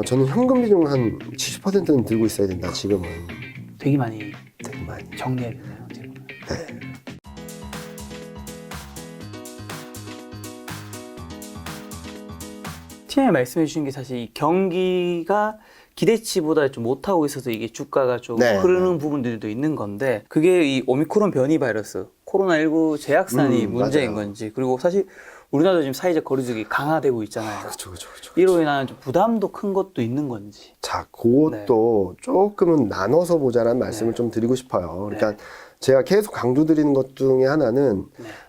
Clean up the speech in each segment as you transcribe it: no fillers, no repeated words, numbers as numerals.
저는 현금 비중 한 70%는 들고 있어야 된다, 지금은. 되게 많이 되게 많이. 정리해야 되나요? 지금? 네. 팀장님 말씀해 주신 게 사실 이 경기가 기대치보다 좀 못하고 있어서 이게 주가가 좀 네, 흐르는 네. 부분들도 있는 건데, 그게 이 오미크론 변이 바이러스, 코로나19 재확산이 문제인 맞아요. 건지, 그리고 사실 우리나라도 지금 사회적 거리두기 강화되고 있잖아요. 그렇죠. 이로 인한 좀 부담도 큰 것도 있는 건지. 자, 그것도 조금은 나눠서 보자라는 말씀을 좀 드리고 싶어요. 그러니까 제가 계속 강조드리는 것 중에 하나는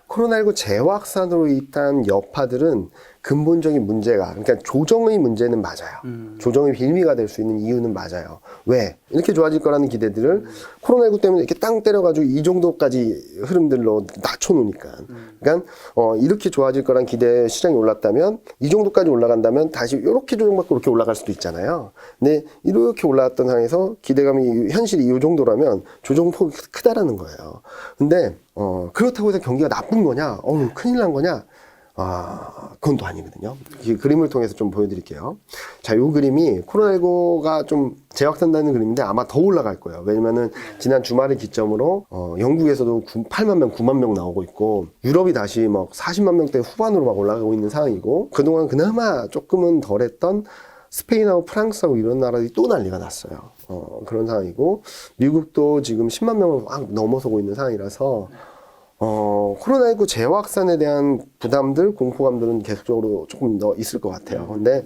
코로나19 재확산으로 인한 여파들은 근본적인 문제가, 그러니까 조정의 문제는 맞아요. 조정의 빌미가 될 수 있는 이유는 맞아요. 왜? 이렇게 좋아질 거라는 기대들을 코로나19 때문에 이렇게 땅 때려가지고 이 정도까지 흐름들로 낮춰놓으니까. 그러니까 이렇게 좋아질 거란 기대에 시장이 올랐다면 이 정도까지 올라간다면 다시 이렇게 조정받고 이렇게 올라갈 수도 있잖아요. 근데 이렇게 올라왔던 상황에서 기대감이 현실이 이 정도라면 조정폭이 크다라는 거예요. 근데 그렇다고 해서 경기가 나쁜 거냐? 큰일 난 거냐? 그건 또 아니거든요. 이 그림을 통해서 좀 보여드릴게요. 자, 이 그림이 코로나19가 좀 재확산되는 그림인데 아마 더 올라갈 거예요. 왜냐면은 지난 주말을 기점으로 영국에서도 8만 명, 9만 명 나오고 있고, 유럽이 다시 막 40만 명대 후반으로 막 올라가고 있는 상황이고, 그동안 그나마 조금은 덜했던 스페인하고 프랑스하고 이런 나라들이 또 난리가 났어요. 그런 상황이고, 미국도 지금 10만 명을 확 넘어서고 있는 상황이라서 코로나19 재확산에 대한 부담들, 공포감들은 계속적으로 조금 더 있을 것 같아요. 근데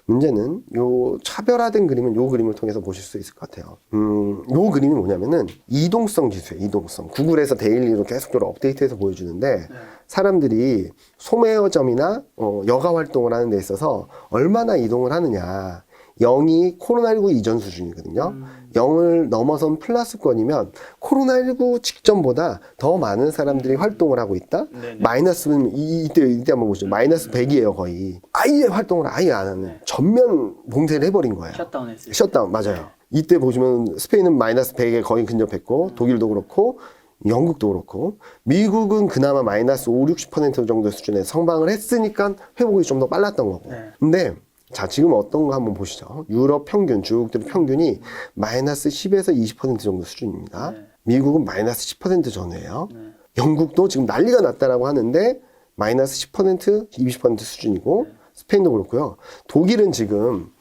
문제는 요 차별화된 그림은 요 그림을 통해서 보실 수 있을 것 같아요. 요 그림이 뭐냐면은 이동성 지수예요. 이동성. 구글에서 데일리로 계속적으로 업데이트해서 보여주는데, 사람들이 소매점이나 여가 활동을 하는 데 있어서 얼마나 이동을 하느냐. 0이 코로나19 이전 수준이거든요. 0을 넘어선 플러스권이면 코로나19 직전보다 더 많은 사람들이 활동을 하고 있다. 마이너스는 이때 한번 보시죠. 마이너스 100이에요, 거의. 아예 활동을 아예 안 하는, 전면 봉쇄를 해버린 거예요. 셧다운 했을 때. 셧다운, 맞아요. 이때 보시면 스페인은 마이너스 100에 거의 근접했고, 독일도 그렇고, 영국도 그렇고, 미국은 그나마 마이너스 5, 60% 정도 수준에 성방을 했으니까 회복이 좀 더 빨랐던 거고. 근데 자, 지금 어떤 거 한번 보시죠. 유럽 평균, 주국들 평균이 마이너스 10에서 20% 정도 수준입니다. 미국은 마이너스 10% 전후예요. 영국도 지금 난리가 났다라고 하는데 마이너스 10%, 20% 수준이고, 스페인도 그렇고요. 독일은 지금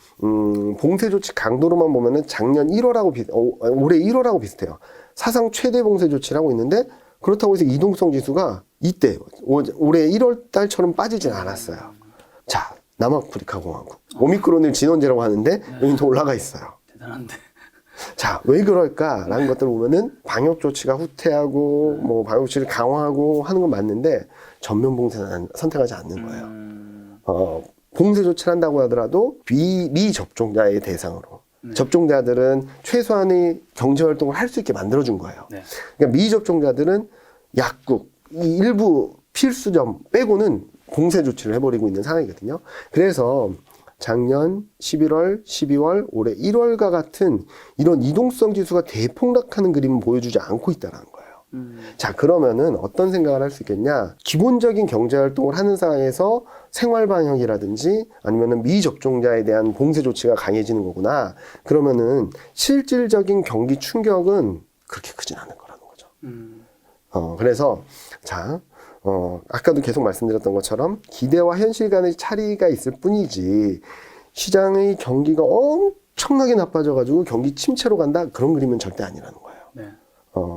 봉쇄 조치 강도로만 보면은 작년 1월하고 올해 1월하고 비슷해요. 사상 최대 봉쇄 조치를 하고 있는데, 그렇다고 해서 이동성 지수가 이때 올해 1월 달처럼 빠지진 않았어요. 자, 남아프리카 공화국. 오미크론을 진원제라고 하는데 여기 또 올라가 있어요. 대단한데. 자, 왜 그럴까라는 것들을 보면은 방역 조치가 후퇴하고 뭐 방역 조치를 강화하고 하는 건 맞는데 전면 봉쇄는 선택하지 않는 거예요. 봉쇄 조치를 한다고 하더라도 미접종자의 대상으로. 접종자들은 최소한의 경제 활동을 할 수 있게 만들어준 거예요. 그러니까 미접종자들은 약국, 이 일부 필수점 빼고는 봉쇄 조치를 해버리고 있는 상황이거든요. 그래서 작년 11월, 12월, 올해 1월과 같은 이런 이동성 지수가 대폭락하는 그림을 보여주지 않고 있다는 거예요. 자, 그러면은 어떤 생각을 할 수 있겠냐? 기본적인 경제 활동을 하는 상황에서 생활 방역이라든지 아니면은 미접종자에 대한 봉쇄 조치가 강해지는 거구나. 그러면은 실질적인 경기 충격은 그렇게 크진 않을 거라는 거죠. 그래서 자, 아까도 계속 말씀드렸던 것처럼 기대와 현실 간의 차이가 있을 뿐이지, 시장의 경기가 엄청나게 나빠져가지고 경기 침체로 간다, 그런 그림은 절대 아니라는 거예요.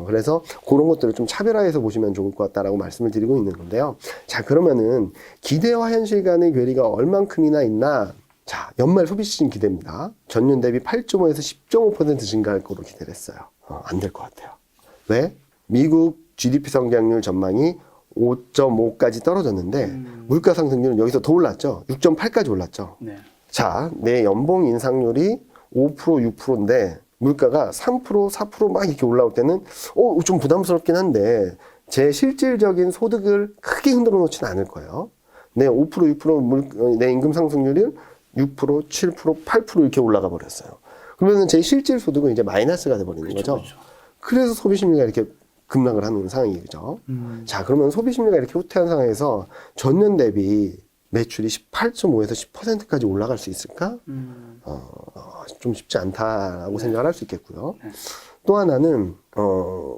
그래서 그런 것들을 좀 차별화해서 보시면 좋을 것 같다라고 말씀을 드리고 있는 건데요. 자, 그러면은 기대와 현실 간의 괴리가 얼만큼이나 있나? 자, 연말 소비 시즌 기대입니다. 전년 대비 8.5에서 10.5% 증가할 거로 기대를 했어요. 안 될 것 같아요. 왜? 미국 GDP 성장률 전망이 5.5까지 떨어졌는데 물가 상승률은 여기서 더 올랐죠. 6.8까지 올랐죠. 자, 내 연봉 인상률이 5%, 6%인데 물가가 3%, 4% 막 이렇게 올라올 때는 좀 부담스럽긴 한데, 제 실질적인 소득을 크게 흔들어 놓지는 않을 거예요. 내 5%, 6% 내 임금 상승률이 6%, 7%, 8% 이렇게 올라가 버렸어요. 그러면 제 실질 소득은 이제 마이너스가 돼 버리는 거죠. 그래서 소비 심리가 이렇게 급락을 하는 상황이죠. 자, 그러면 소비 심리가 이렇게 후퇴한 상황에서 전년 대비 매출이 18.5에서 10%까지 올라갈 수 있을까? 좀 쉽지 않다라고 생각을 할 수 있겠고요. 또 하나는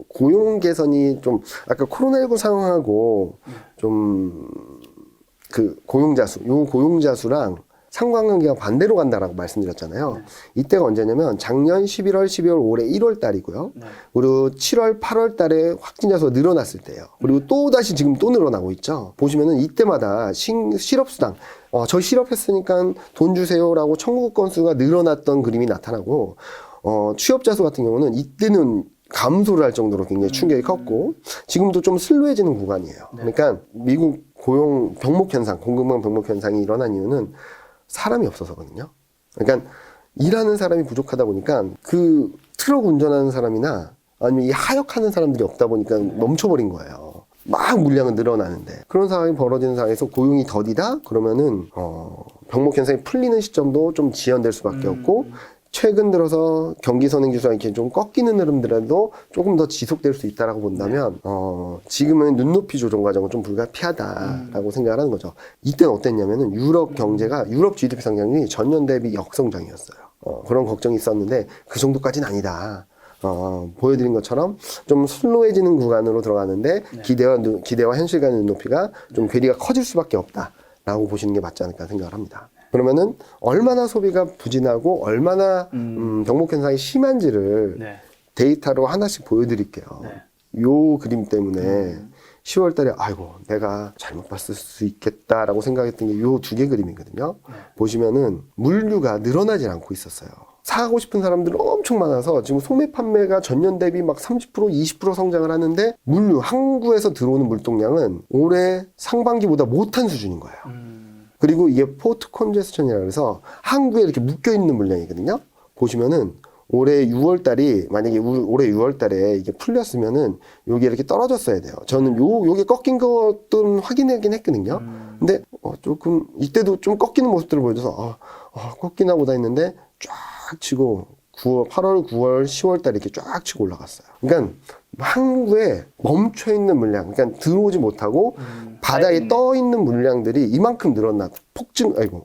고용 개선이 좀 아까 코로나19 상황하고 좀 그 고용자 수랑 상관관계가 반대로 간다라고 말씀드렸잖아요. 이때가 언제냐면 작년 11월, 12월, 올해 1월 달이고요. 그리고 7월, 8월 달에 확진자 수가 늘어났을 때예요. 그리고 또 다시 지금 또 늘어나고 있죠. 보시면은 이때마다 실업수당, 저 실업했으니까 돈 주세요라고 청구 건수가 늘어났던 그림이 나타나고, 취업자 수 같은 경우는 이때는 감소를 할 정도로 굉장히 충격이 컸고, 지금도 좀 슬로해지는 구간이에요. 그러니까 미국 고용 병목 현상, 공급망 병목 현상이 일어난 이유는 사람이 없어서거든요. 그러니까 일하는 사람이 부족하다 보니까 그 트럭 운전하는 사람이나 아니면 이 하역하는 사람들이 없다 보니까 멈춰버린 거예요. 막 물량은 늘어나는데 그런 상황이 벌어지는 상황에서 고용이 더디다? 그러면은 병목 현상이 풀리는 시점도 좀 지연될 수밖에 없고 최근 들어서 경기 선행지수가 이렇게 좀 꺾이는 흐름들에도 조금 더 지속될 수 있다라고 본다면, 지금은 눈높이 조정 과정은 좀 불가피하다라고 생각을 하는 거죠. 이때는 어땠냐면은 유럽 경제가, 유럽 GDP 성장률이 전년 대비 역성장이었어요. 그런 걱정이 있었는데 그 정도까지는 아니다. 보여드린 것처럼 좀 슬로해지는 구간으로 들어가는데 기대와 현실 간의 눈높이가 좀 괴리가 커질 수밖에 없다라고 보시는 게 맞지 않을까 생각을 합니다. 그러면은 얼마나 소비가 부진하고 얼마나 병목 현상이 심한지를 데이터로 하나씩 보여드릴게요. 요 그림 때문에 10월 달에 아이고 내가 잘못 봤을 수 있겠다라고 생각했던 게 요 두 개 그림이거든요. 보시면은 물류가 늘어나지 않고 있었어요. 사고 싶은 사람들은 엄청 많아서 지금 소매 판매가 전년 대비 막 30%, 20% 성장을 하는데 물류, 항구에서 들어오는 물동량은 올해 상반기보다 못한 수준인 거예요. 그리고 이게 포트 컨제스천이라고 해서 항구에 이렇게 묶여있는 물량이거든요. 보시면은 올해 6월 달이, 만약에 올해 6월 달에 이게 풀렸으면은 요게 이렇게 떨어졌어야 돼요. 저는 요게 꺾인 것도 확인하긴 했거든요. 근데 조금 이때도 좀 꺾이는 모습들을 보여줘서 꺾이나 보다 했는데 쫙 치고 8월, 9월, 10월 달에 이렇게 쫙 치고 올라갔어요. 그러니까 항구에 멈춰있는 물량, 그러니까 들어오지 못하고 바다에 떠있는 물량들이 이만큼 늘어나고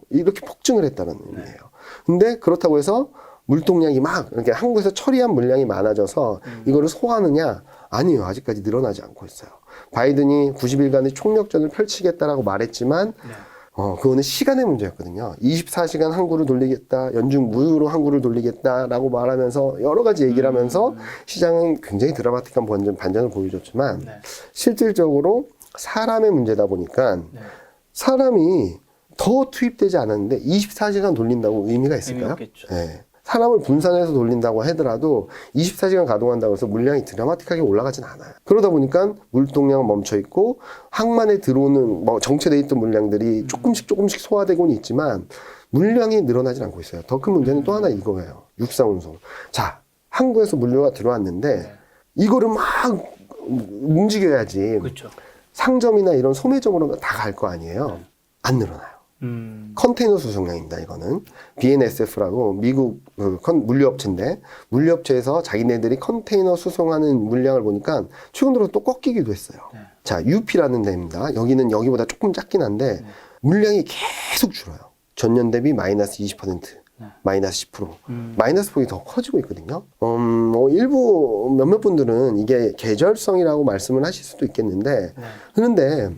이렇게 폭증을 했다는 의미예요. 근데 그렇다고 해서 물동량이 막 이렇게 항구에서 처리한 물량이 많아져서 이거를 소화하느냐? 아니에요. 아직까지 늘어나지 않고 있어요. 바이든이 90일간의 총력전을 펼치겠다라고 말했지만 그거는 시간의 문제였거든요. 24시간 항구를 돌리겠다, 연중 무휴로 항구를 돌리겠다라고 말하면서 여러 가지 얘기를 하면서 시장은 굉장히 드라마틱한 반전을 보여줬지만 실질적으로 사람의 문제다 보니까 사람이 더 투입되지 않았는데 24시간 돌린다고 의미가 있을까요? 네. 사람을 분산해서 돌린다고 하더라도 24시간 가동한다고 해서 물량이 드라마틱하게 올라가진 않아요. 그러다 보니까 물동량은 멈춰있고 항만에 들어오는 정체되어 있던 물량들이 조금씩 소화되고는 있지만 물량이 늘어나진 않고 있어요. 더 큰 문제는 또 하나 이거예요. 육상운송. 자, 항구에서 물류가 들어왔는데 이거를 막 움직여야지. 그렇죠. 상점이나 이런 소매점으로 다 갈 거 아니에요. 안 늘어나요. 컨테이너 수송량입니다. 이거는 BNSF라고 미국 물류업체인데 물류업체에서 자기네들이 컨테이너 수송하는 물량을 보니까 최근 들어 또 꺾이기도 했어요. 자, UP라는 데입니다. 여기는 여기보다 조금 작긴 한데 물량이 계속 줄어요. 전년 대비 마이너스 20%, 마이너스 10%, 마이너스 폭이 더 커지고 있거든요. 일부 몇몇 분들은 이게 계절성이라고 말씀을 하실 수도 있겠는데 그런데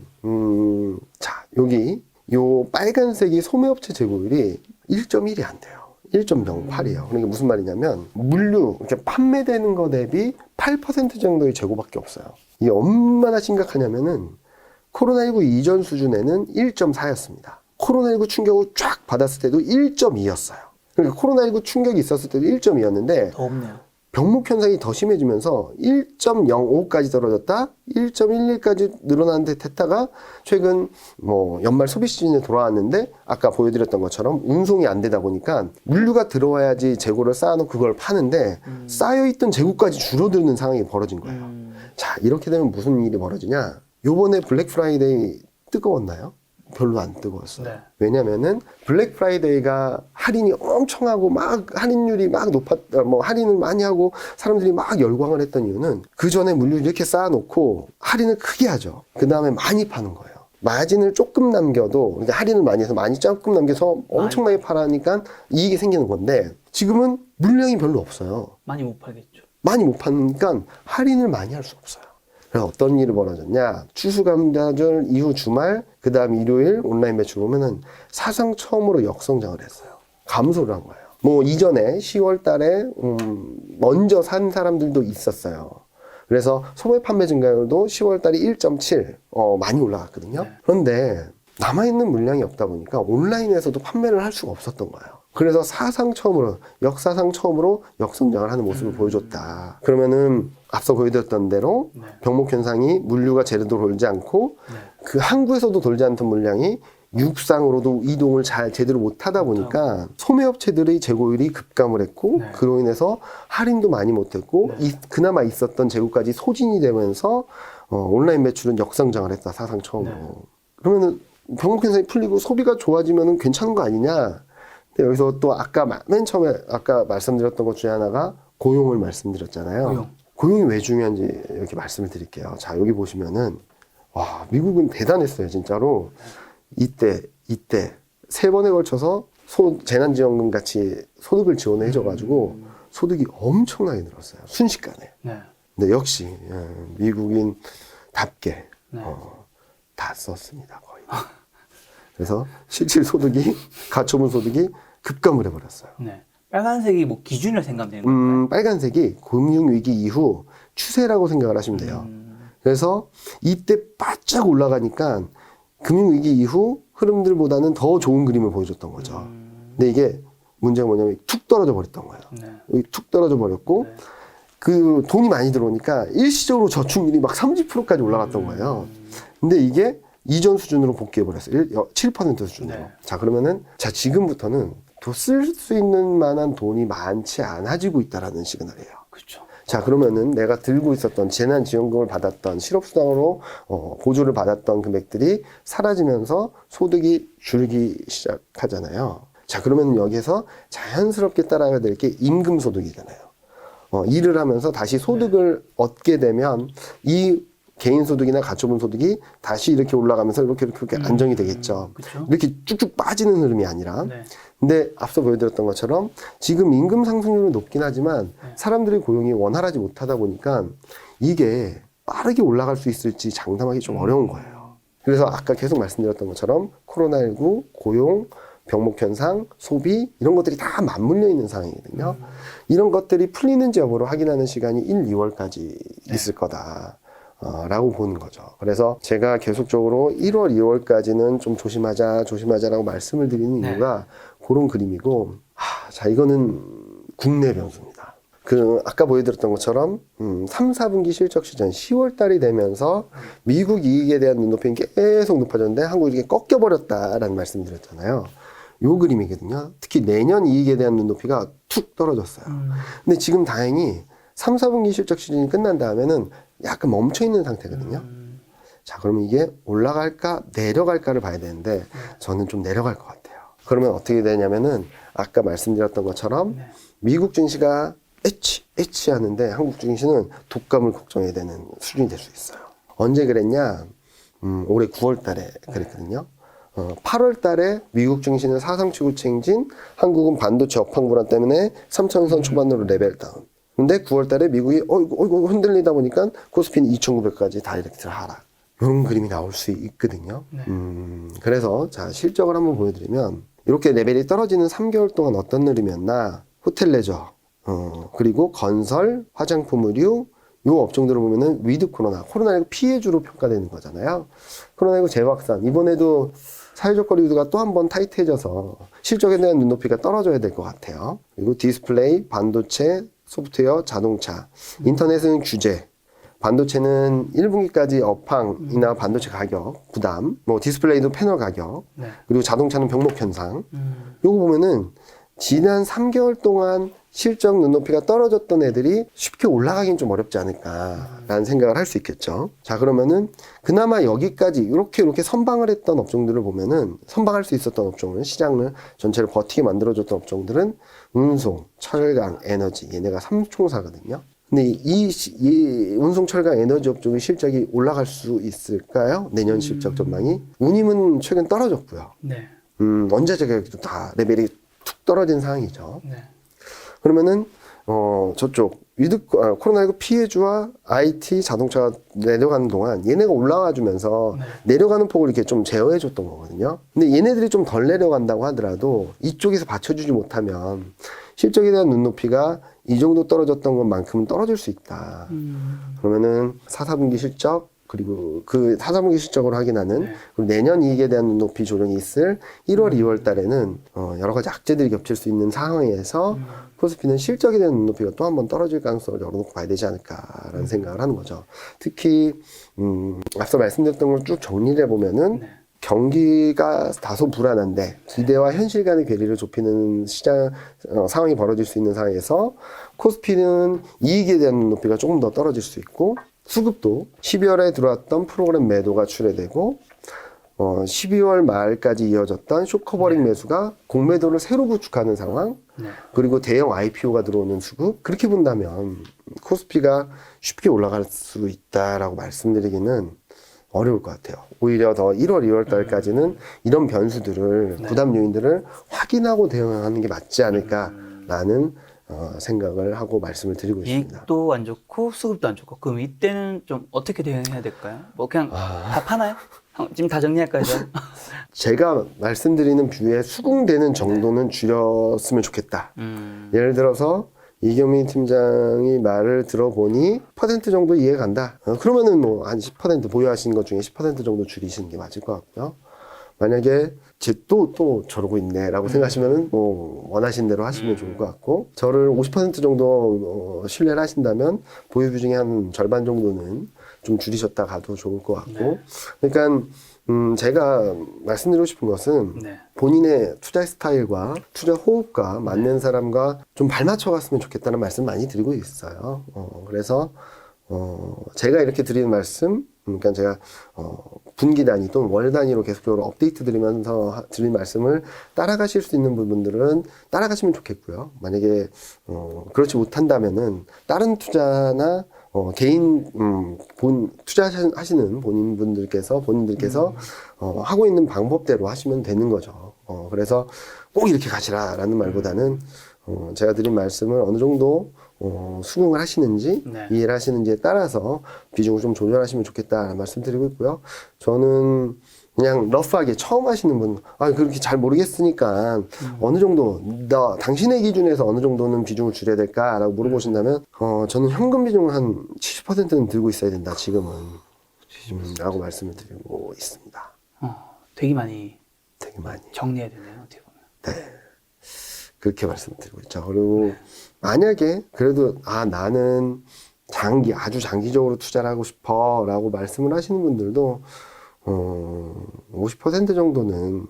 자, 여기 요 빨간색이 소매업체 재고율이 1.1이 안 돼요. 1.08이에요. 그러니까 무슨 말이냐면 물류 이렇게 판매되는 거 대비 8% 정도의 재고밖에 없어요. 이게 얼마나 심각하냐면은 코로나19 이전 수준에는 1.4였습니다. 코로나19 충격을 쫙 받았을 때도 1.2였어요. 그러니까 코로나19 충격이 있었을 때도 1.2였는데 더 없네요. 병목 현상이 더 심해지면서 1.05까지 떨어졌다, 1.11까지 늘어난 듯 했다가 최근 연말 소비 시즌에 돌아왔는데 아까 보여드렸던 것처럼 운송이 안 되다 보니까 물류가 들어와야지 재고를 쌓아놓고 그걸 파는데 쌓여있던 재고까지 줄어드는 상황이 벌어진 거예요. 자, 이렇게 되면 무슨 일이 벌어지냐? 요번에 블랙 프라이데이 뜨거웠나요? 별로 안 뜨거웠어요. 왜냐면은 블랙 프라이데이가 할인이 엄청 하고 막 할인율이 막 할인을 많이 하고 사람들이 막 열광을 했던 이유는 그 전에 물류 이렇게 쌓아놓고 할인을 크게 하죠. 그 다음에 많이 파는 거예요. 마진을 조금 남겨도, 그러니까 할인을 많이 해서 많이 조금 남겨서 엄청나게 팔아니까 이익이 생기는 건데, 지금은 물량이 별로 없어요. 많이 못 팔겠죠. 많이 못 파니까 할인을 많이 할 수 없어요. 그래서 어떤 일이 벌어졌냐. 추수감사절 이후 주말, 그 다음 일요일 온라인 매출 보면은 사상 처음으로 역성장을 했어요. 감소를 한 거예요. 뭐 이전에 10월 달에 먼저 산 사람들도 있었어요. 그래서 소매 판매 증가율도 10월 달이 1.7 많이 올라갔거든요. 네. 그런데 남아있는 물량이 없다 보니까 온라인에서도 판매를 할 수가 없었던 거예요. 그래서 사상 처음으로, 역사상 처음으로 역성장을 하는 모습을 보여줬다. 그러면은 앞서 보여드렸던 대로 네. 병목 현상이 물류가 제대로 돌지 않고 네. 그 항구에서도 돌지 않던 물량이 육상으로도 이동을 잘 제대로 못 하다 보니까 소매업체들의 재고율이 급감을 했고 네. 그로 인해서 할인도 많이 못했고 네. 그나마 있었던 재고까지 소진이 되면서 온라인 매출은 역성장을 했다. 사상 처음으로. 네. 그러면은 병목 현상이 풀리고 소비가 좋아지면은 괜찮은 거 아니냐? 근데 여기서 또 아까 맨 처음에 아까 말씀드렸던 것 중에 하나가 고용을 말씀드렸잖아요. 고용이 왜 중요한지 이렇게 말씀을 드릴게요. 자, 여기 보시면은 와, 미국은 대단했어요, 진짜로. 이때 세 번에 걸쳐서 재난지원금 같이 소득을 지원해 줘가지고 소득이 엄청나게 늘었어요. 순식간에. 네. 근데 역시 미국인답게 네. 다 썼습니다, 거의. 그래서 실질 소득이 가처분 소득이 급감을 해버렸어요. 네. 빨간색이 뭐 기준을 생각되는 건가요? 빨간색이 금융위기 이후 추세라고 생각을 하시면 돼요. 그래서 이때 바짝 올라가니까 금융위기 이후 흐름들보다는 더 좋은 그림을 보여줬던 거죠. 근데 이게 문제가 뭐냐면 툭 떨어져 버렸던 거예요. 네. 여기 툭 떨어져 버렸고 네. 그 돈이 많이 들어오니까 일시적으로 저축률이 막 30%까지 올라갔던 거예요. 근데 이게 이전 수준으로 복귀해 버렸어요. 7% 수준으로. 네. 자, 그러면은 자, 지금부터는 더 쓸 수 있는 만한 돈이 많지 않아지고 있다라는 시그널이에요. 그렇죠. 자, 그러면은 내가 들고 있었던 재난지원금을 받았던 실업수당으로 보조를 받았던 금액들이 사라지면서 소득이 줄기 시작하잖아요. 자, 그러면 여기에서 자연스럽게 따라가야 될 게 임금소득이잖아요. 일을 하면서 다시 소득을 얻게 되면 이 개인소득이나 가처분소득이 다시 이렇게 올라가면서 이렇게 안정이 되겠죠. 그쵸? 이렇게 쭉쭉 빠지는 흐름이 아니라. 네. 근데 앞서 보여드렸던 것처럼 지금 임금 상승률은 높긴 하지만 네. 사람들의 고용이 원활하지 못하다 보니까 이게 빠르게 올라갈 수 있을지 장담하기 좀 어려운 거예요. 그래서 아까 계속 말씀드렸던 것처럼 코로나19, 고용, 병목 현상, 소비 이런 것들이 다 맞물려 있는 상황이거든요. 이런 것들이 풀리는지 여부를 확인하는 시간이 1, 2월까지 있을 거다. 라고 보는 거죠. 그래서 제가 계속적으로 1월, 2월까지는 좀 조심하자라고 말씀을 드리는 네. 이유가 그런 그림이고, 자, 이거는 국내 변수입니다. 아까 보여드렸던 것처럼, 3, 4분기 실적 시즌 10월 달이 되면서 미국 이익에 대한 눈높이는 계속 높아졌는데 한국이 이렇게 꺾여버렸다라는 말씀 드렸잖아요. 요 그림이거든요. 특히 내년 이익에 대한 눈높이가 툭 떨어졌어요. 근데 지금 다행히 3, 4분기 실적 시즌이 끝난 다음에는 약간 멈춰있는 상태거든요. 자, 그러면 이게 올라갈까 내려갈까를 봐야 되는데 저는 좀 내려갈 것 같아요. 그러면 어떻게 되냐면은 아까 말씀드렸던 것처럼 네. 미국 증시가 애치 하는데 한국 증시는 독감을 걱정해야 되는 수준이 될 수 있어요. 언제 그랬냐? 올해 9월 달에 그랬거든요. 8월 달에 미국 증시는 사상치고 챙진, 한국은 반도체 업황 불안 때문에 3,000선 초반으로 레벨 다운. 근데 9월 달에 미국이 흔들리다 보니까 코스피는 2,900까지 다이렉트를 하락. 이런 그림이 나올 수 있거든요. 네. 그래서 자, 실적을 한번 보여드리면 이렇게 레벨이 떨어지는 3개월 동안 어떤 흐름이었나? 호텔 레저, 그리고 건설, 화장품 의류, 요 업종들을 보면은 위드 코로나19 피해주로 평가되는 거잖아요. 코로나19 재확산. 이번에도 사회적 거리두기가 또 한 번 타이트해져서 실적에 대한 눈높이가 떨어져야 될 것 같아요. 그리고 디스플레이, 반도체, 소프트웨어, 자동차, 인터넷은 규제, 반도체는 1분기까지 업황이나 반도체 가격 부담, 뭐 디스플레이도 패널 가격, 네. 그리고 자동차는 병목 현상. 요거 보면은 지난 3개월 동안 실적 눈높이가 떨어졌던 애들이 쉽게 올라가긴 좀 어렵지 않을까라는 생각을 할 수 있겠죠. 자, 그러면은 그나마 여기까지 이렇게 선방을 했던 업종들을 보면은 선방할 수 있었던 업종은 시장을 전체를 버티게 만들어줬던 업종들은 운송, 철강, 에너지 얘네가 삼총사거든요. 근데 이 운송철강 에너지 업종의 실적이 올라갈 수 있을까요? 내년 실적 전망이? 운임은 최근 떨어졌고요. 네. 원자재 가격도 다 레벨이 툭 떨어진 상황이죠. 네. 그러면은 저쪽 코로나19 피해주와 IT 자동차가 내려가는 동안 얘네가 올라와 주면서 내려가는 폭을 이렇게 좀 제어해 줬던 거거든요. 근데 얘네들이 좀 덜 내려간다고 하더라도 이쪽에서 받쳐주지 못하면 실적에 대한 눈높이가 이 정도 떨어졌던 것만큼은 떨어질 수 있다. 그러면은 4, 4분기 실적 그리고 그 4, 4분기 실적으로 확인하는 그리고 내년 이익에 대한 눈높이 조정이 있을 1월, 2월 달에는 여러 가지 악재들이 겹칠 수 있는 상황에서 코스피는 실적에 대한 눈높이가 또 한 번 떨어질 가능성을 열어놓고 봐야 되지 않을까라는 생각을 하는 거죠. 특히 앞서 말씀드렸던 걸 쭉 정리를 해보면은 경기가 다소 불안한데 기대와 현실 간의 괴리를 좁히는 시장 상황이 벌어질 수 있는 상황에서 코스피는 이익에 대한 눈높이가 조금 더 떨어질 수 있고 수급도 12월에 들어왔던 프로그램 매도가 출회되고 12월 말까지 이어졌던 숏커버링 매수가 공매도를 새로 구축하는 상황 그리고 대형 IPO가 들어오는 수급 그렇게 본다면 코스피가 쉽게 올라갈 수 있다라고 말씀드리기는 어려울 것 같아요. 오히려 더 1월, 2월 달까지는 이런 변수들을 부담 요인들을 확인하고 대응하는 게 맞지 않을까라는 생각을 하고 말씀을 드리고 있습니다. 이익도 안 좋고 수급도 안 좋고 그럼 이때는 좀 어떻게 대응해야 될까요? 뭐 그냥 다 파나요? 지금 다 정리할까요? 제가 말씀드리는 뷰에 수긍되는 정도는 줄였으면 좋겠다. 예를 들어서 이경민 팀장이 말을 들어보니 퍼센트 정도 이해가 간다. 그러면은 뭐 한 10% 보유하신 것 중에 10% 정도 줄이시는 게 맞을 것 같고요. 만약에 또 저러고 있네라고 생각하시면은 뭐 원하신 대로 하시면 좋을 것 같고 저를 50% 정도 신뢰를 하신다면 보유비 중에 한 절반 정도는 좀 줄이셨다 가도 좋을 것 같고 그러니까 제가 말씀드리고 싶은 것은 본인의 투자 스타일과 투자 호흡과 맞는 사람과 좀 발맞춰 갔으면 좋겠다는 말씀 많이 드리고 있어요. 그래서 제가 이렇게 드리는 말씀 그러니까 제가 분기 단위 또는 월 단위로 계속적으로 업데이트 드리면서 드린 말씀을 따라가실 수 있는 부분들은 따라가시면 좋겠고요. 만약에 그렇지 못한다면은 다른 투자나 개인 투자하시는 본인들께서 하고 있는 방법대로 하시면 되는 거죠. 그래서 꼭 이렇게 가시라라는 말보다는 제가 드린 말씀을 어느 정도 수긍을 하시는지 이해를 하시는지에 따라서 비중을 좀 조절하시면 좋겠다라는 말씀 드리고 있고요. 저는 그냥 러프하게 처음 하시는 분, 그렇게 잘 모르겠으니까 어느 정도, 당신의 기준에서 어느 정도는 비중을 줄여야 될까라고 물어보신다면, 저는 현금 비중을 한 70%는 들고 있어야 된다, 지금은. 라고 말씀을 드리고 있습니다. 되게 많이 정리해야 되네요, 어떻게 보면. 네. 그렇게 말씀드리고 있죠. 그리고 만약에 그래도 나는 아주 장기적으로 투자를 하고 싶어 라고 말씀을 하시는 분들도 50% 정도는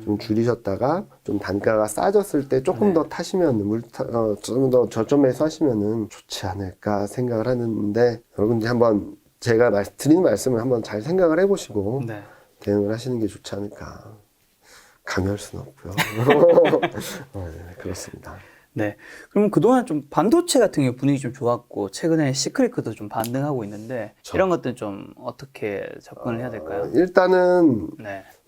좀 줄이셨다가 좀 단가가 싸졌을 때 조금 더 타시면 좀 더 저점에서 하시면은 좋지 않을까 생각을 하는데 여러분들이 한번 제가 드리는 말씀을 한번 잘 생각을 해보시고 대응을 하시는 게 좋지 않을까. 강요할 수는 없고요. 그렇습니다. 네. 그럼 그동안 좀 반도체 같은 게 분위기 좀 좋았고, 최근에 시크릿도 좀 반등하고 있는데, 이런 것들은 좀 어떻게 접근을 해야 될까요? 일단은,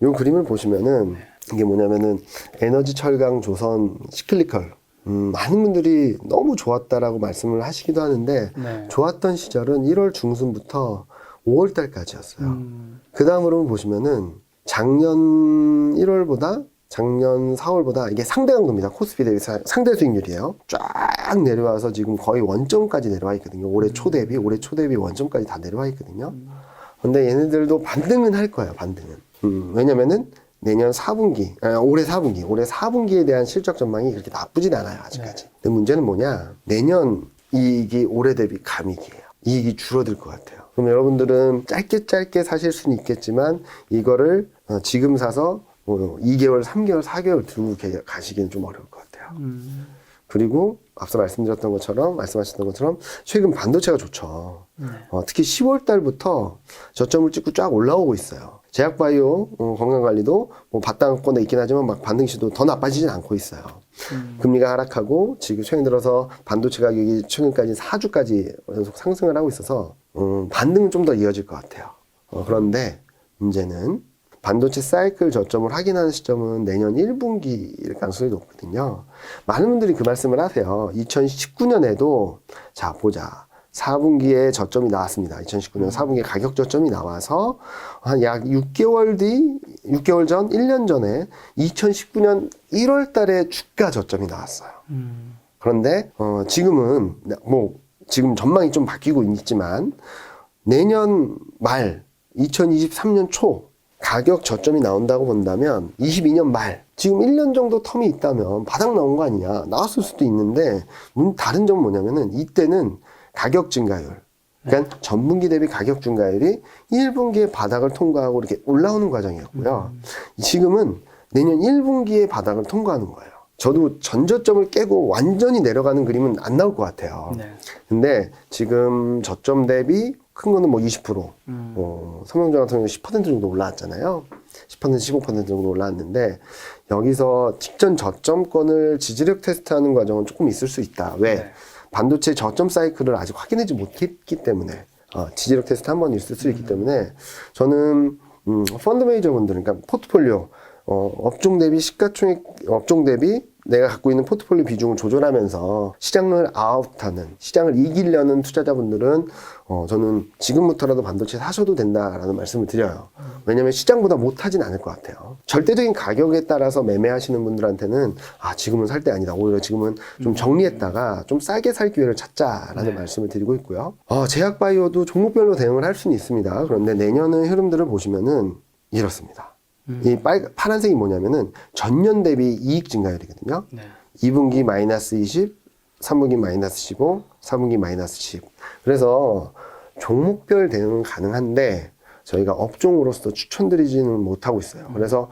이 그림을 보시면은, 이게 뭐냐면은, 에너지 철강 조선 시클리컬. 많은 분들이 너무 좋았다라고 말씀을 하시기도 하는데, 좋았던 시절은 1월 중순부터 5월 달까지였어요. 그 다음으로 보시면은, 작년 1월보다 작년 4월보다 이게 상대 강도입니다. 코스피 대비 상대 수익률이에요. 쫙 내려와서 지금 거의 원점까지 내려와 있거든요. 올해 초 대비 원점까지 다 내려와 있거든요. 근데 얘네들도 반등은 할 거예요. 반등은. 왜냐면은 내년 4분기, 올해 4분기에 대한 실적 전망이 그렇게 나쁘진 않아요. 아직까지. 근데 문제는 뭐냐? 내년 이익이 올해 대비 감익이에요. 이익이 줄어들 것 같아요. 그럼 여러분들은 짧게 사실 수는 있겠지만 이거를 지금 사서 2개월, 3개월, 4개월 들고 가시기는 좀 어려울 것 같아요. 그리고 앞서 말씀하셨던 것처럼 최근 반도체가 좋죠. 특히 10월 달부터 저점을 찍고 쫙 올라오고 있어요. 제약바이오 건강관리도 뭐 바닥권에 있긴 하지만 막 반등 시도 더 나빠지진 않고 있어요. 금리가 하락하고 지금 최근 들어서 반도체 가격이 최근까지 4주까지 연속 상승을 하고 있어서 반등은 좀 더 이어질 것 같아요. 그런데 문제는 반도체 사이클 저점을 확인하는 시점은 내년 1분기일 가능성이 높거든요. 많은 분들이 그 말씀을 하세요. 2019년에도 자 보자. 4분기에 저점이 나왔습니다. 2019년 4분기에 가격 저점이 나와서 한 약 6개월 전, 1년 전에 2019년 1월 달에 주가 저점이 나왔어요. 그런데 지금은 지금 전망이 좀 바뀌고 있지만 내년 말 2023년 초 가격 저점이 나온다고 본다면 22년 말 지금 1년 정도 텀이 있다면 바닥 나온 거 아니냐 나왔을 수도 있는데 다른 점은 뭐냐면은 이때는 가격 증가율 그러니까 전분기 대비 가격 증가율이 1분기에 바닥을 통과하고 이렇게 올라오는 과정이었고요. 지금은 내년 1분기에 바닥을 통과하는 거예요. 저도 전저점을 깨고 완전히 내려가는 그림은 안 나올 것 같아요. 네. 근데 지금 저점 대비 큰 거는 뭐 20%, 삼성전자 같은 경우는 10% 정도 올라왔잖아요. 10%, 15% 정도 올라왔는데 여기서 직전 저점권을 지지력 테스트하는 과정은 조금 있을 수 있다. 왜? 네. 반도체 저점 사이클을 아직 확인하지 못했기 때문에 지지력 테스트 한 번 있을 수 있기 때문에 저는 펀드 매니저분들 그러니까 포트폴리오 업종 대비 시가총액 업종 대비 내가 갖고 있는 포트폴리오 비중을 조절하면서 시장을 아웃하는 시장을 이기려는 투자자분들은 저는 지금부터라도 반도체 사셔도 된다라는 말씀을 드려요. 왜냐하면 시장보다 못하진 않을 것 같아요. 절대적인 가격에 따라서 매매하시는 분들한테는 지금은 살 때 아니다. 오히려 지금은 좀 정리했다가 좀 싸게 살 기회를 찾자라는 말씀을 드리고 있고요. 제약바이오도 종목별로 대응을 할 수는 있습니다. 그런데 내년의 흐름들을 보시면은 이렇습니다. 이 파란색이 뭐냐면은 전년 대비 이익 증가율이거든요. 네. 2분기 마이너스 20, 3분기 마이너스 15, 4분기 마이너스 10. 그래서 종목별 대응은 가능한데 저희가 업종으로서 추천드리지는 못하고 있어요. 그래서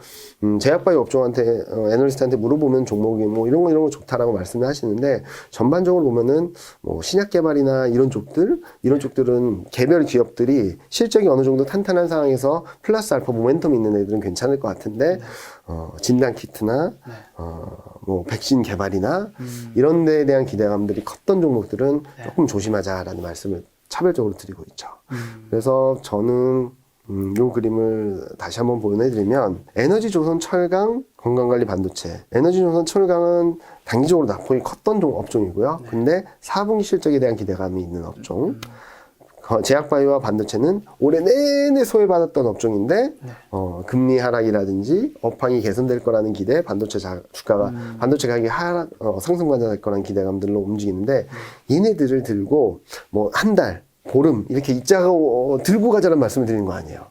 제약바이오 업종한테 애널리스트한테 물어보면 종목이 뭐 이런 거 좋다라고 말씀을 하시는데 전반적으로 보면은 뭐 신약 개발이나 이런 쪽들은 개별 기업들이 실적이 어느 정도 탄탄한 상황에서 플러스 알파 모멘텀 있는 애들은 괜찮을 것 같은데 진단 키트나 뭐 백신 개발이나 이런 데에 대한 기대감들이 컸던 종목들은 조금 조심하자라는 말씀을 차별적으로 드리고 있죠. 그래서 저는 요 그림을 다시 한번 보여드리면 에너지조선 철강 건강관리 반도체 에너지조선 철강은 단기적으로 낙폭이 컸던 업종이고요. 근데 4분기 실적에 대한 기대감이 있는 업종 제약바이오와 반도체는 올해 내내 소외받았던 업종인데 금리 하락이라든지 업황이 개선될 거라는 기대 반도체 주가가 반도체 가격이 상승 관련할 거라는 기대감들로 움직이는데 얘네들을 들고 뭐 한 달 보름 이렇게 있자가 들고 가자는 말씀을 드리는 거 아니에요.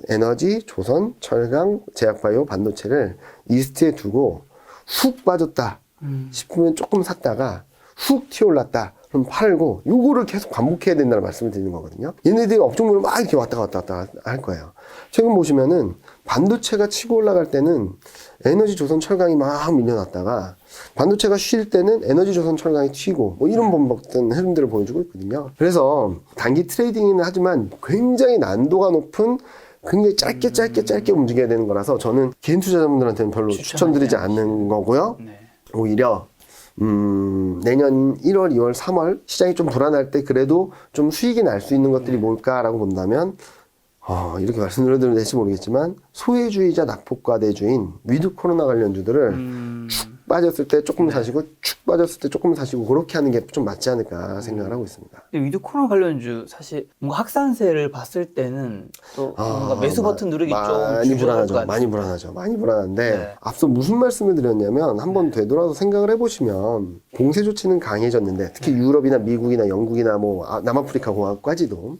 에너지, 조선, 철강, 제약바이오, 반도체를 리스트에 두고 훅 빠졌다 싶으면 조금 샀다가 훅 튀어올랐다 그럼 팔고 요거를 계속 반복해야 된다는 말씀을 드리는 거거든요. 얘네들이 업종별로 막 이렇게 왔다 갔다 할 거예요. 최근 보시면은 반도체가 치고 올라갈 때는 에너지, 조선, 철강이 막 밀려났다가 반도체가 쉴 때는 에너지, 조선, 철강이 튀고 뭐 이런 반복된 흐름들을 보여주고 있거든요. 그래서 단기 트레이딩이긴 하지만 굉장히 난도가 높은 굉장히 짧게 움직여야 되는 거라서 저는 개인 투자자분들한테는 별로 추천드리지 않는 거고요. 네. 오히려 내년 1월, 2월, 3월 시장이 좀 불안할 때 그래도 좀 수익이 날 수 있는 것들이 뭘까라고 본다면 이렇게 말씀드려도 될지 모르겠지만 소외주의자 낙폭과대주인 위드 코로나 관련주들을 축 빠졌을 때 조금 사시고 축 빠졌을 때 조금 사시고 그렇게 하는 게 좀 맞지 않을까 생각을 하고 있습니다. 근데 위드 코로나 관련주 사실 뭔가 확산세를 봤을 때는 또 뭔가 매수 버튼 누르기 좀 불안하죠. 많이 불안한데 네. 앞서 무슨 말씀을 드렸냐면 한번 되돌아서 생각을 해보시면 봉쇄 조치는 강해졌는데 특히 유럽이나 미국이나 영국이나 뭐 남아프리카 공화국까지도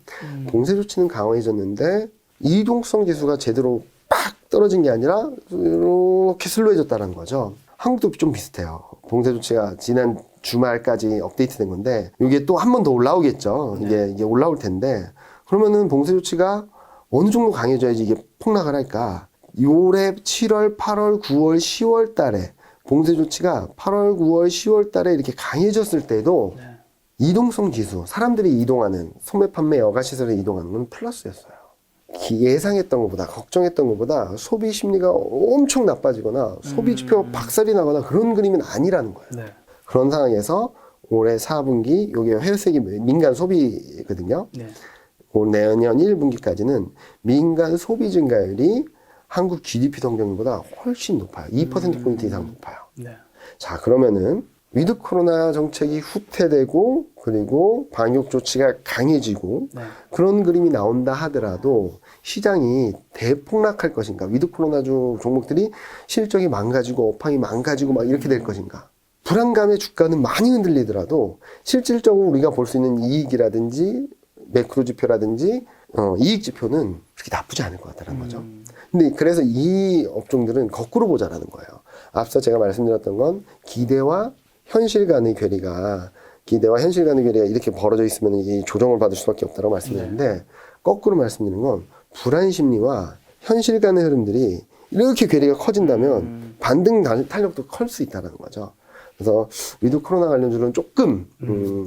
봉쇄 조치는 강해졌는데 이동성 지수가 제대로 팍 떨어진 게 아니라 이렇게 슬로해졌다는 거죠. 한국도 좀 비슷해요. 봉쇄 조치가 지난 주말까지 업데이트된 건데 이게 또 한 번 더 올라오겠죠. 이게 올라올 텐데 그러면은 봉쇄 조치가 어느 정도 강해져야지 이게 폭락을 할까? 올해 7월, 8월, 9월, 10월 달에 봉쇄 조치가 8월, 9월, 10월 달에 이렇게 강해졌을 때도 이동성 지수, 사람들이 이동하는 소매 판매 여가 시설에 이동하는 건 플러스였어요. 예상했던 것보다, 걱정했던 것보다 소비 심리가 엄청 나빠지거나 소비 지표 박살이 나거나 그런 그림은 아니라는 거예요. 네. 그런 상황에서 올해 4분기, 요게 회색이 민간 소비거든요. 네. 올 내년 1분기까지는 민간 소비 증가율이 한국 GDP 성장률보다 훨씬 높아요. 2%포인트 이상 높아요. 네. 자, 그러면은 위드 코로나 정책이 후퇴되고 그리고 방역 조치가 강해지고 네. 그런 그림이 나온다 하더라도 시장이 대폭락할 것인가? 위드 코로나주 종목들이 실적이 망가지고 업황이 망가지고 막 이렇게 될 것인가? 불안감의 주가는 많이 흔들리더라도 실질적으로 우리가 볼 수 있는 이익이라든지 매크로 지표라든지 이익 지표는 그렇게 나쁘지 않을 것 같다는 거죠. 근데 그래서 이 업종들은 거꾸로 보자라는 거예요. 앞서 제가 말씀드렸던 건 기대와 현실 간의 괴리가 이렇게 벌어져 있으면 이 조정을 받을 수밖에 없다고 말씀드렸는데 거꾸로 말씀드리는 건 불안 심리와 현실 간의 흐름들이 이렇게 괴리가 커진다면 반등 탄력도 클 수 있다는 거죠. 그래서 위드 코로나 관련주는 조금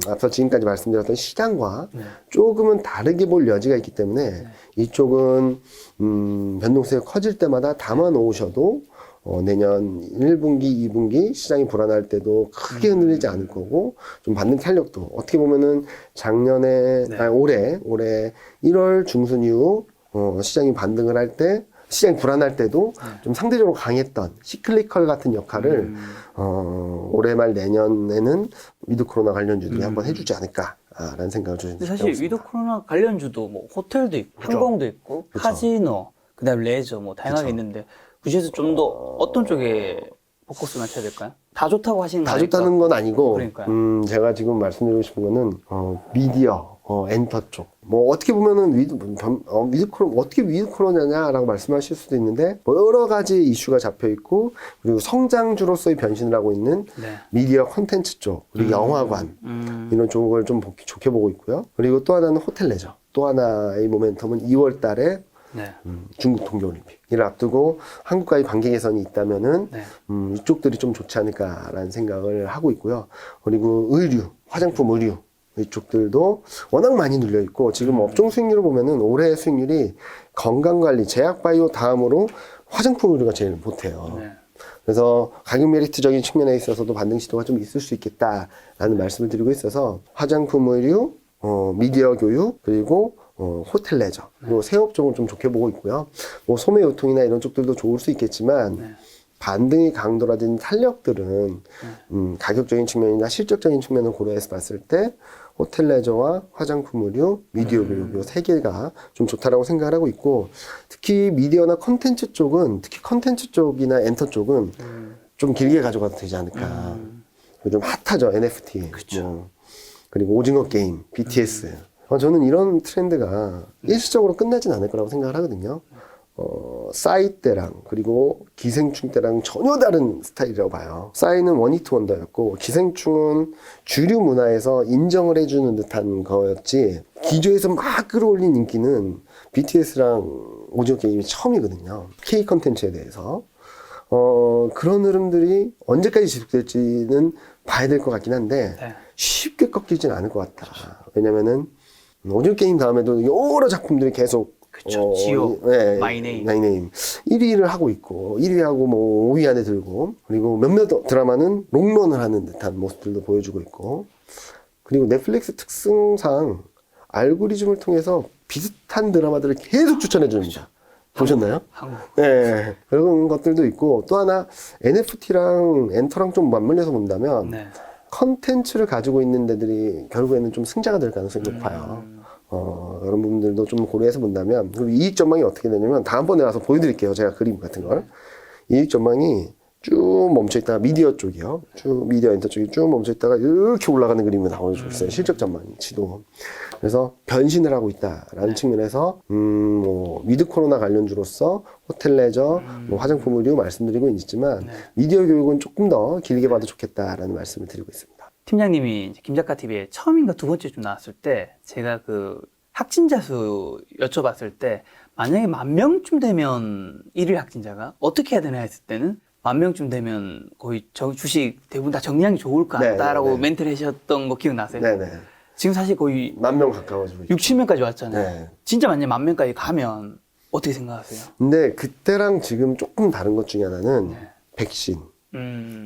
앞서 지금까지 말씀드렸던 시장과 조금은 다르게 볼 여지가 있기 때문에 이쪽은 변동세가 커질 때마다 담아 놓으셔도 내년 1분기, 2분기 시장이 불안할 때도 크게 흔들리지 않을 거고 좀 받는 탄력도 어떻게 보면은 작년에 올해 1월 중순 이후 시장이 반등을 할 때 시장이 불안할 때도 좀 상대적으로 강했던 시클리컬 같은 역할을 올해 말 내년에는 위드 코로나 관련주들이 한번 해주지 않을까라는 생각을 좀 근데 사실 위드 코로나 관련주도 뭐 호텔도 있고 항공도 있고 그쵸. 카지노 그다음 레저 뭐 다양하게 있는데 그중에서 좀 더 어떤 쪽에 포커스를 맞춰야 될까요? 다 좋다고 하시는 거 다 아닙니까? 좋다는 건 아니고 그러니까요. 제가 지금 말씀드리고 싶은 거는 미디어 엔터 쪽. 뭐 어떻게 보면은 위드 코로나 어떻게 위드 코로나냐라고 말씀하실 수도 있는데 뭐 여러 가지 이슈가 잡혀 있고 그리고 성장주로서의 변신을 하고 있는 네. 미디어 콘텐츠 쪽 그리고 영화관 이런 쪽을 좀 좋게 보고 있고요. 그리고 또 하나는 호텔 레저. 또 하나의 모멘텀은 2월 달에 네. 중국 동계올림픽을 앞두고 한국과의 관계 개선이 있다면은 네. 이쪽들이 좀 좋지 않을까라는 생각을 하고 있고요. 그리고 의류, 화장품 의류 이쪽들도 워낙 많이 눌려 있고 지금 업종 수익률을 보면은 올해 수익률이 건강관리, 제약바이오 다음으로 화장품 의류가 제일 못해요. 네. 그래서 가격 메리트적인 측면에 있어서도 반등 시도가 좀 있을 수 있겠다라는 말씀을 드리고 있어서 화장품 의류, 미디어 교육 그리고 호텔 레저 그리고 세업 쪽은 좀 좋게 보고 있고요. 뭐 소매 유통이나 이런 쪽들도 좋을 수 있겠지만 네. 반등의 강도라든지 탄력들은 가격적인 측면이나 실적적인 측면을 고려해서 봤을 때 호텔 레저와 화장품 의류, 미디어 교육 이 세 개가 좀 좋다라고 생각을 하고 있고 특히 미디어나 컨텐츠 쪽은 특히 컨텐츠 쪽이나 엔터 쪽은 좀 길게 가져가도 되지 않을까. 요즘 핫하죠 NFT. 뭐. 그리고 오징어 게임, BTS. 저는 이런 트렌드가 일시적으로 끝나진 않을 거라고 생각을 하거든요. 싸이 때랑 그리고 기생충 때랑 전혀 다른 스타일이라고 봐요. 싸이는 원히트 원더였고 기생충은 주류 문화에서 인정을 해주는 듯한 거였지 기조에서 막 끌어올린 인기는 BTS랑 오징어 게임이 처음이거든요. K 컨텐츠에 대해서. 그런 흐름들이 언제까지 지속될지는 봐야 될 것 같긴 한데 네. 쉽게 꺾이진 않을 것 같다. 왜냐면은 오징어 게임 다음에도 여러 작품들이 계속 그쵸. 지오, 네, 마이네임. 1위를 하고 있고 1위하고 뭐 5위 안에 들고 그리고 몇몇 드라마는 롱런을 하는 듯한 모습들도 보여주고 있고 그리고 넷플릭스 특성상 알고리즘을 통해서 비슷한 드라마들을 계속 추천해 줍니다. 보셨나요? 한국. 네, 그런 것들도 있고 또 하나 NFT랑 엔터랑 좀 맞물려서 본다면 네. 컨텐츠를 가지고 있는 데들이 결국에는 좀 승자가 될 가능성이 높아요. 이런 부분들도 좀 고려해서 본다면, 그리고 이익 전망이 어떻게 되냐면, 다음번에 와서 보여드릴게요. 제가 그림 같은 걸. 이익 전망이 쭉 멈춰있다가 미디어 쪽이요. 쭉 미디어 엔터 쪽이 쭉 멈춰있다가 이렇게 올라가는 그림이 나와주고 있어요. 실적 전망치도. 그래서 변신을 하고 있다라는 측면에서, 뭐, 위드 코로나 관련주로서 호텔 레저, 뭐 화장품 의류 말씀드리고 있지만, 미디어 교육은 조금 더 길게 봐도 좋겠다라는 말씀을 드리고 있습니다. 팀장님이 이제 김작가 TV에 처음인가 두 번째쯤 나왔을 때 제가 그 확진자 수 여쭤봤을 때 만약에 10,000명쯤 되면 1일 확진자가 어떻게 해야 되나 했을 때는 10,000명쯤 되면 거의 주식 대부분 다 정리하기 좋을 것 같다라고 네. 멘트를 하셨던 거 기억나세요? 네네. 지금 사실 거의 10,000명 가까워지고 있죠. 60명까지 왔잖아요. 네. 진짜 만약에 10,000명까지 가면 어떻게 생각하세요? 근데 그때랑 지금 조금 다른 것 중에 하나는 네. 백신,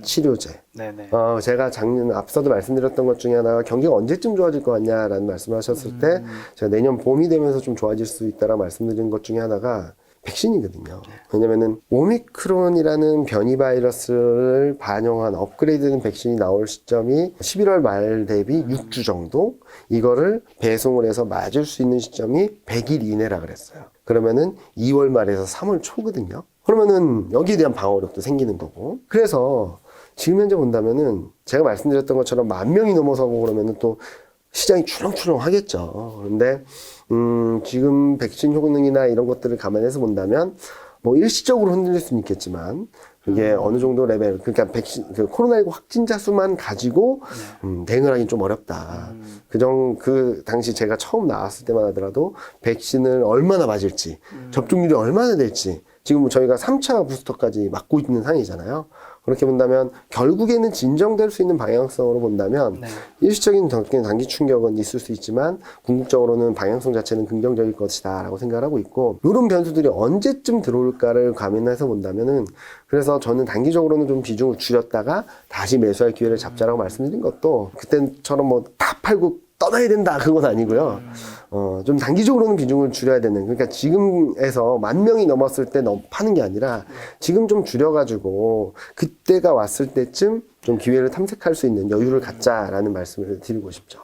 치료제. 네네. 제가 작년 앞서도 말씀드렸던 것 중에 하나가 경기가 언제쯤 좋아질 것 같냐라는 말씀을 하셨을 때 제가 내년 봄이 되면서 좀 좋아질 수 있다라고 말씀드린 것 중에 하나가 백신이거든요. 왜냐면은 오미크론이라는 변이 바이러스를 반영한 업그레이드된 백신이 나올 시점이 11월 말 대비 6주 정도, 이거를 배송을 해서 맞을 수 있는 시점이 100일 이내라 그랬어요. 그러면은 2월 말에서 3월 초거든요. 그러면은 여기에 대한 방어력도 생기는 거고. 그래서 지금 현재 본다면은 제가 말씀드렸던 것처럼 10,000명이 넘어서고 그러면은 또 시장이 추렁추렁 하겠죠. 그런데 지금 백신 효능이나 이런 것들을 감안해서 본다면 뭐 일시적으로 흔들릴 수는 있겠지만 그게 어느 정도 레벨, 그러니까 백신, 코로나19 확진자 수만 가지고 대응을 하기는 좀 어렵다. 그 당시 제가 처음 나왔을 때만 하더라도 백신을 얼마나 맞을지, 접종률이 얼마나 될지, 지금 뭐 저희가 3차 부스터까지 맞고 있는 상황이잖아요. 그렇게 본다면 결국에는 진정될 수 있는 방향성으로 본다면 네. 일시적인 단기 충격은 있을 수 있지만 궁극적으로는 방향성 자체는 긍정적일 것이다 라고 생각을 하고 있고, 이런 변수들이 언제쯤 들어올까를 가민해서 본다면은, 그래서 저는 단기적으로는 좀 비중을 줄였다가 다시 매수할 기회를 잡자라고 말씀드린 것도 그때처럼 뭐 다 팔고 떠나야 된다 그건 아니고요. 좀 단기적으로는 비중을 줄여야 되는, 그러니까 지금에서 10,000명이 넘었을 때 파는 게 아니라 지금 좀 줄여가지고 그때가 왔을 때쯤 좀 기회를 탐색할 수 있는 여유를 갖자라는 말씀을 드리고 싶죠.